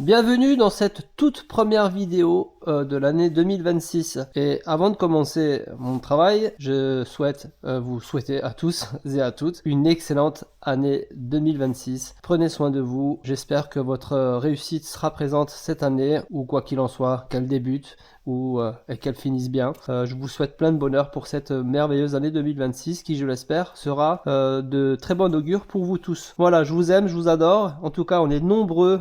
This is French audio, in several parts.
Bienvenue dans cette toute première vidéo de l'année 2026. Et avant de commencer mon travail, je souhaite vous souhaiter à tous et à toutes une excellente année 2026. Prenez soin de vous. J'espère que votre réussite sera présente cette année, ou quoi qu'il en soit, qu'elle débute ou et qu'elle finisse bien. Je vous souhaite plein de bonheur pour cette merveilleuse année 2026 qui, je l'espère, sera de très bon augure pour vous tous. Voilà, je vous aime, je vous adore. En tout cas, on est nombreux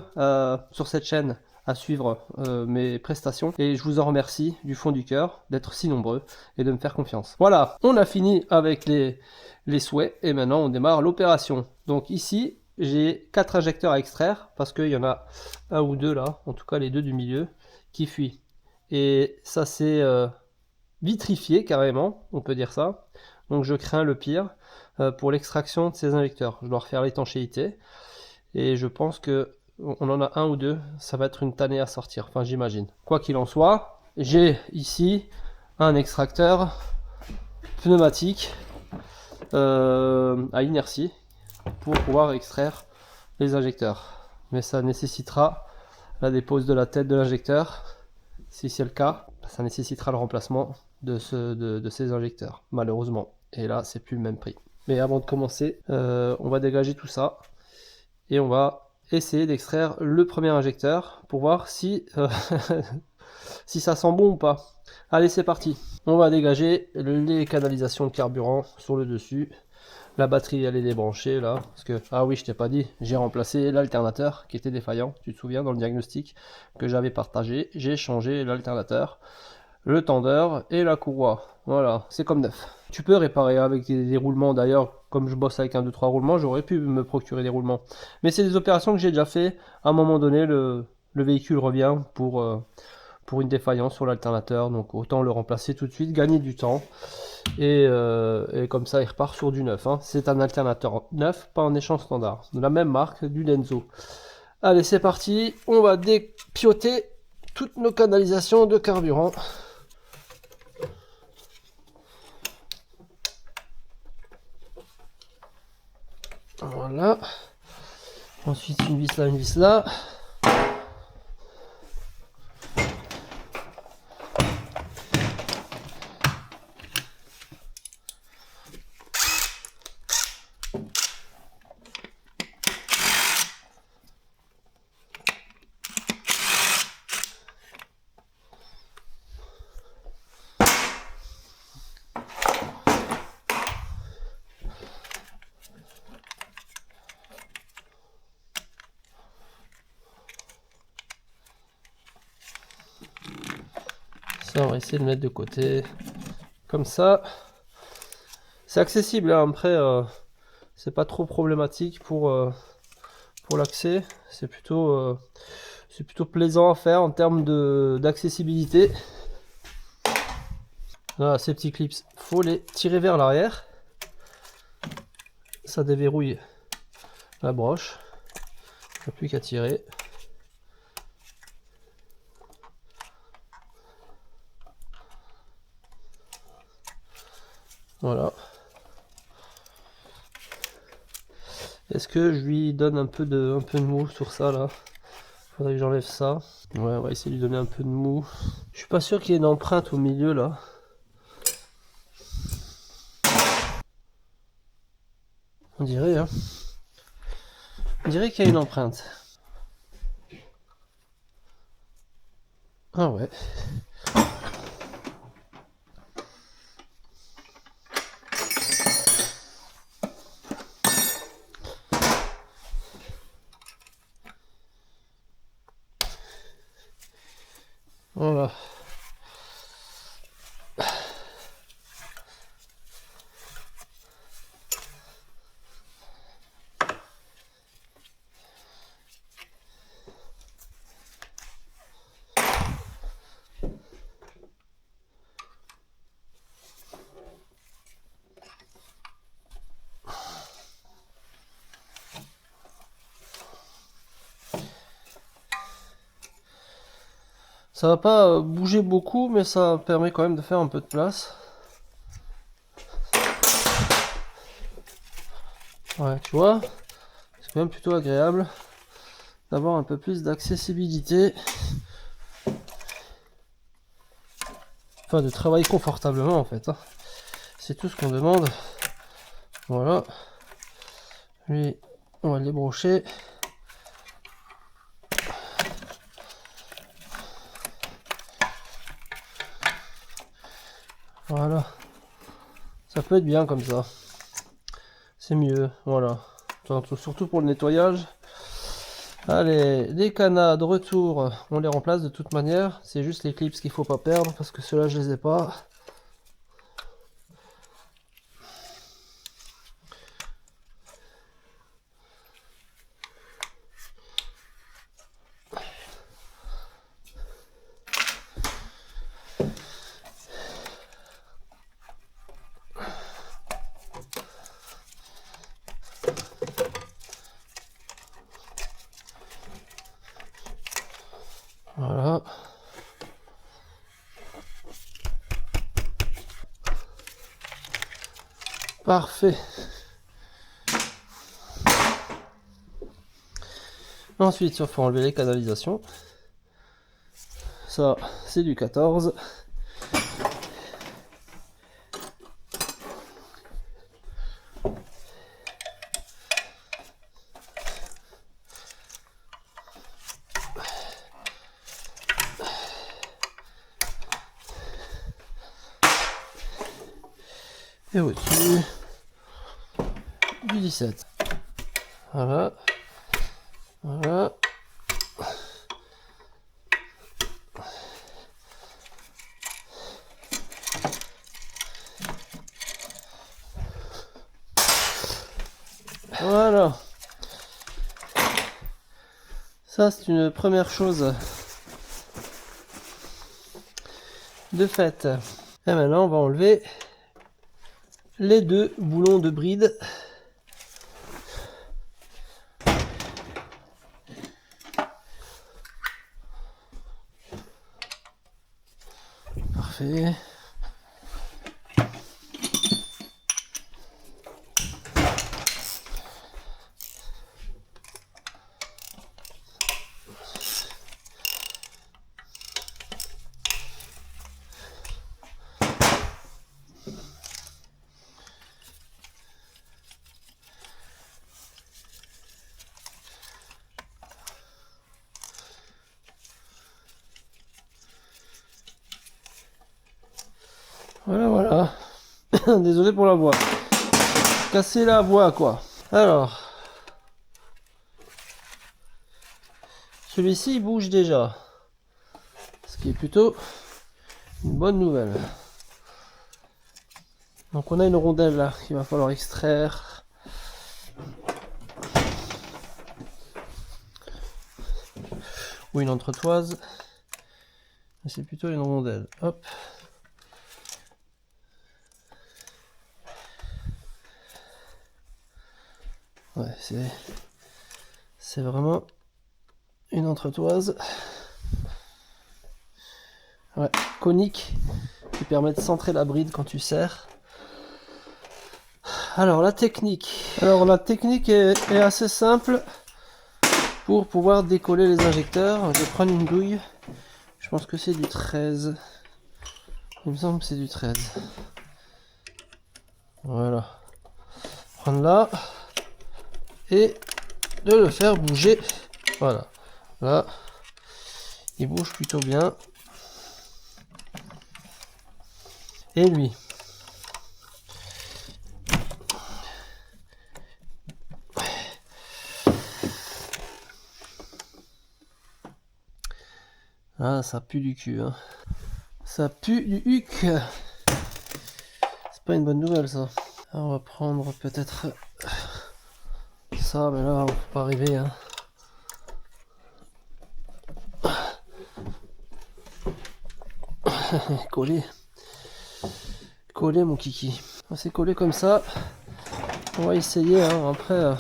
sur cette chaîne à suivre mes prestations et je vous en remercie du fond du cœur d'être si nombreux et de me faire confiance. Voilà, on a fini avec les souhaits et maintenant on démarre l'opération. Donc ici, j'ai 4 injecteurs à extraire parce qu'il y en a un ou deux là, en tout cas les deux du milieu, qui fuient. Et ça s'est vitrifié carrément, on peut dire ça. Donc je crains le pire pour l'extraction de ces injecteurs. Je dois refaire l'étanchéité et je pense que on en a un ou deux, ça va être une tannée à sortir, enfin j'imagine. Quoi qu'il en soit, j'ai ici un extracteur pneumatique à inertie pour pouvoir extraire les injecteurs. Mais ça nécessitera la dépose de la tête de l'injecteur. Si c'est le cas, ça nécessitera le remplacement de ces injecteurs, malheureusement. Et là, c'est plus le même prix. Mais avant de commencer, on va dégager tout ça et on va essayer d'extraire le premier injecteur pour voir si, si ça sent bon ou pas. Allez, c'est parti. On va dégager les canalisations de carburant sur le dessus. La batterie, elle est débranchée là, parce que, ah oui, je t'ai pas dit, j'ai remplacé l'alternateur qui était défaillant, tu te souviens, dans le diagnostic que j'avais partagé, j'ai changé l'alternateur, le tendeur et la courroie, voilà, c'est comme neuf. Tu peux réparer avec des roulements, d'ailleurs, comme je bosse avec un 2-3 roulements, j'aurais pu me procurer des roulements. Mais c'est des opérations que j'ai déjà fait, à un moment donné, le véhicule revient pour une défaillance sur l'alternateur, donc autant le remplacer tout de suite, gagner du temps. Et comme ça il repart sur du neuf, hein. C'est un alternateur neuf, pas en échange standard, de la même marque, du Denso. Allez, c'est parti, on va dépioter toutes nos canalisations de carburant. Voilà, ensuite une vis là, une vis là. Ça, on va essayer de mettre de côté, comme ça. C'est accessible, hein. Après, c'est pas trop problématique pour l'accès. C'est plutôt plaisant à faire en termes d'accessibilité. Voilà, ces petits clips, faut les tirer vers l'arrière. Ça déverrouille la broche. Il n'y a plus qu'à tirer. Voilà. Est-ce que je lui donne un peu de mou sur ça là? Faudrait que j'enlève ça. Ouais, on va essayer de lui donner un peu de mou. Je suis pas sûr qu'il y ait une empreinte au milieu là. On dirait, hein. On dirait qu'il y a une empreinte. Ah ouais. Voilà. Ça va pas bouger beaucoup, mais ça permet quand même de faire un peu de place. Ouais, tu vois, c'est quand même plutôt agréable d'avoir un peu plus d'accessibilité. Enfin, de travailler confortablement en fait. Hein. C'est tout ce qu'on demande. Voilà. Lui, on va les brocher. Voilà. Ça peut être bien comme ça. C'est mieux. Voilà. Surtout pour le nettoyage. Allez, les canas de retour, on les remplace de toute manière. C'est juste les clips qu'il faut pas perdre parce que ceux-là, je les ai pas. Voilà. Parfait. Ensuite, il faut enlever les canalisations. Ça, c'est du 14. Et au-dessus, du 17. Voilà. Voilà. Voilà. Ça, c'est une première chose de fait. Et maintenant, on va enlever les deux boulons de bride. Parfait. Voilà, voilà. Désolé pour la voix. Casser la voix, quoi. Alors. Celui-ci, il bouge déjà. Ce qui est plutôt une bonne nouvelle. Donc on a une rondelle là qu'il va falloir extraire. Ou une entretoise. C'est plutôt une rondelle. Hop. Ouais, c'est vraiment une entretoise. Ouais, conique qui permet de centrer la bride quand tu serres. Alors la technique. Alors la technique est assez simple pour pouvoir décoller les injecteurs. Je vais prendre une douille. Je pense que c'est du 13. Il me semble que c'est du 13. Voilà. Prendre là et de le faire bouger. Voilà. Là, il bouge plutôt bien. Et lui. Ah, ça pue du cul. Hein. Ça pue du huc. C'est pas une bonne nouvelle, ça. Alors, on va prendre peut-être ça, mais là, on peut pas arriver. Hein. Coller. Coller, mon kiki. C'est collé comme ça. On va essayer. Hein. Après,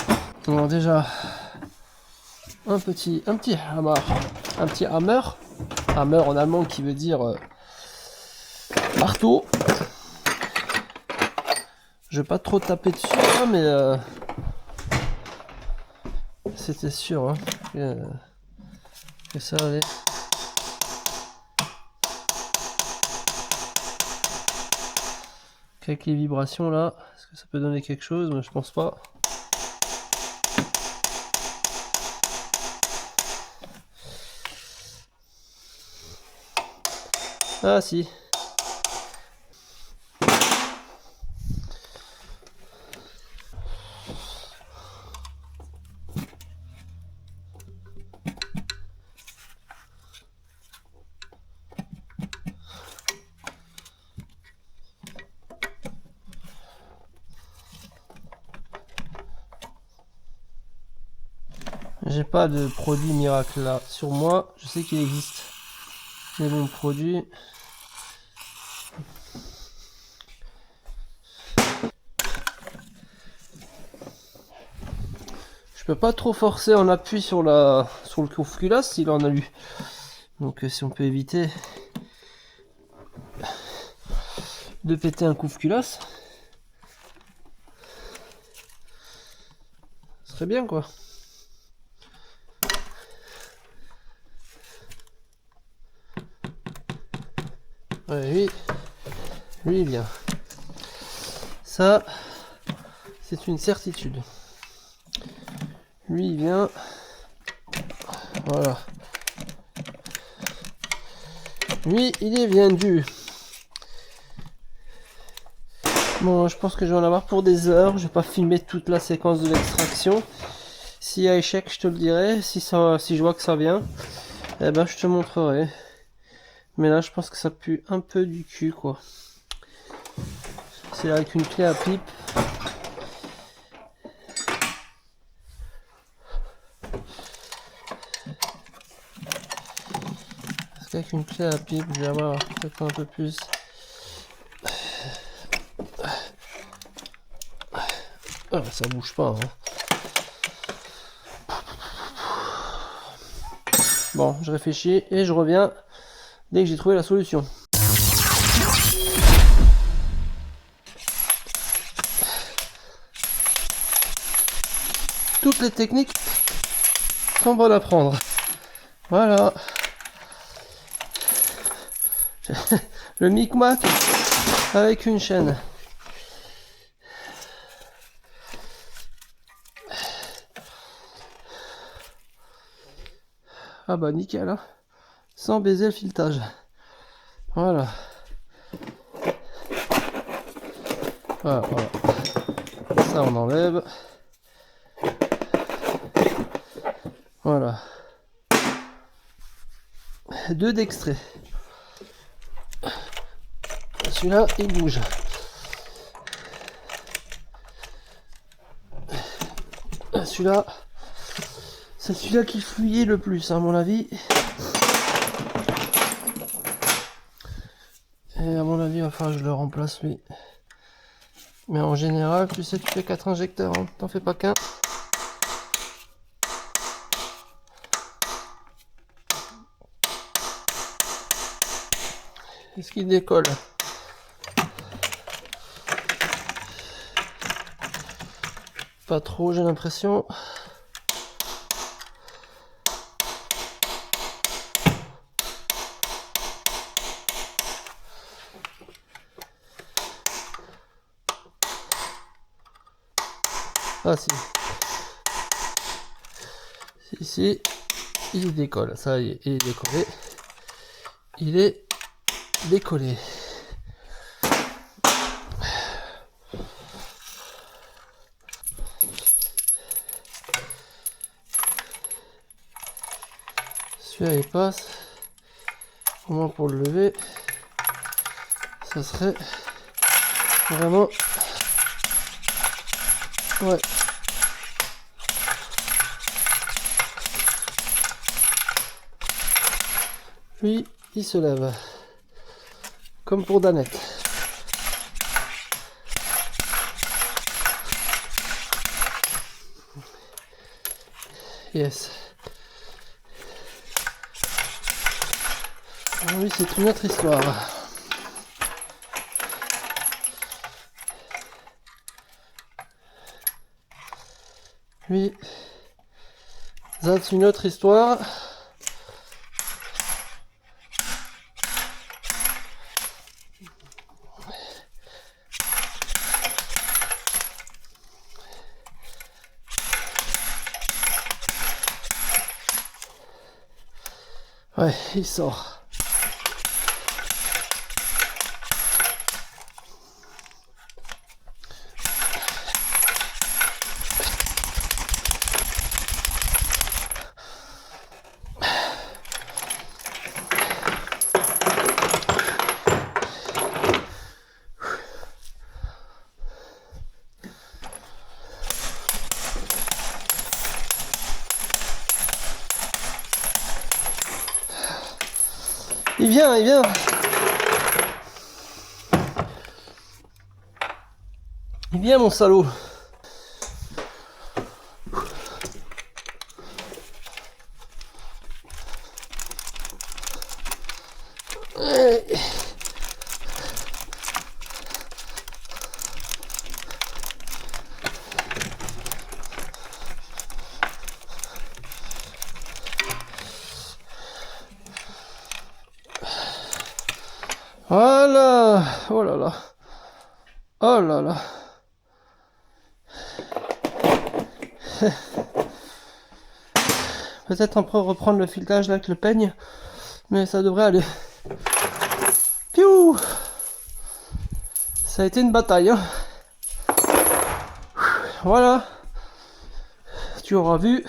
on a déjà un petit hammer. Un petit hammer. Hammer en allemand qui veut dire marteau. Je vais pas trop taper dessus, hein, mais C'était sûr hein, que ça allait. Avec les vibrations là, est-ce que ça peut donner quelque chose? Mais je pense pas. Ah si. J'ai pas de produit miracle là sur moi. Je sais qu'il existe des bons produits. Je peux pas trop forcer en appui sur le couve-culasse s'il en a lu. Donc si on peut éviter de péter un couve-culasse, ce serait bien quoi. Ouais, lui bien. Ça, c'est une certitude. Lui il vient. Voilà. Lui, il est bien dû. Bon, je pense que je vais en avoir pour des heures. Je vais pas filmer toute la séquence de l'extraction. S'il y a échec, je te le dirai. Si je vois que ça vient, eh ben, je te montrerai. Mais là, je pense que ça pue un peu du cul, quoi. C'est avec une clé à pipe. Parce qu'avec une clé à pipe, je vais avoir peut-être un peu plus. Ah, ça bouge pas. Hein. Bon, je réfléchis et je reviens dès que j'ai trouvé la solution. Toutes les techniques sont bonnes à prendre. Voilà. Le micmac avec une chaîne. Ah bah nickel, hein. Sans baiser le filetage. Voilà. Voilà, voilà. Ça on enlève. Voilà. 2 d'extrait. Celui-là, il bouge. Celui-là, c'est celui-là qui fuyait le plus, à mon avis. Et à mon avis, il va falloir que je le remplace, lui. Mais en général, tu sais, tu fais 4 injecteurs, hein. T'en fais pas qu'un. Est-ce qu'il décolle? Pas trop, j'ai l'impression. Ah si. Si, il décolle. Ça y est, il est décollé. Il est décollé. Celui-là il passe. Au moins pour le lever, ça serait vraiment... Ouais. Lui, il se lève. Comme pour Danette. Yes. Ah oui, c'est une autre histoire. Lui, c'est une autre histoire. Ouais, il sort. Il vient, il vient. Il vient, mon salaud. Voilà. Oh là là. Oh là là. Peut-être on peut reprendre le filetage là avec le peigne, mais ça devrait aller. Piou. Ça a été une bataille, hein. Voilà. Tu auras vu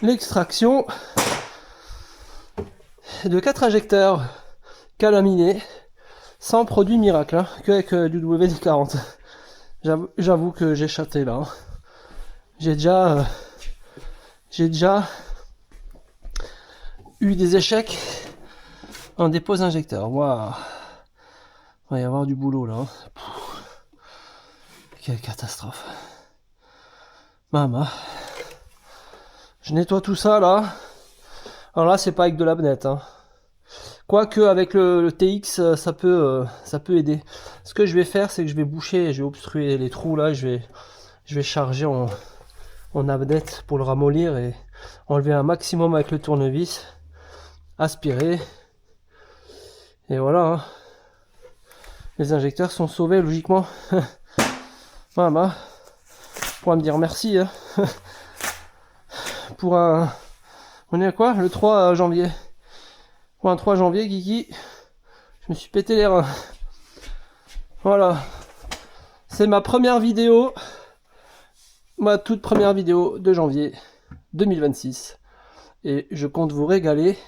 l'extraction de 4 injecteurs calaminés sans produit miracle, hein, qu'avec du WD-40. J'avoue que j'ai chaté là, hein. J'ai déjà eu des échecs en dépose injecteur. Waouh, il va y avoir du boulot là, hein. Quelle catastrophe. Maman, je nettoie tout ça là. Alors là, c'est pas avec de la bennette, hein. Quoique avec le TX, ça peut aider. Ce que je vais faire, c'est que je vais boucher, je vais obstruer les trous là. Je vais charger en abnette pour le ramollir et enlever un maximum avec le tournevis, aspirer. Et voilà, hein. Les injecteurs sont sauvés logiquement. Maman, pour me dire merci, hein. Pour un... On est à quoi? Le 3 janvier. Pour un 3 janvier, Kiki, je me suis pété les reins. Voilà. C'est ma première vidéo. Ma toute première vidéo de janvier 2026. Et je compte vous régaler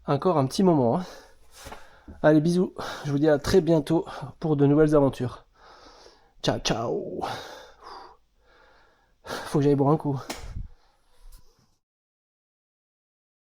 encore un petit moment, hein. Allez, bisous. Je vous dis à très bientôt pour de nouvelles aventures. Ciao, ciao. Faut que j'aille boire un coup.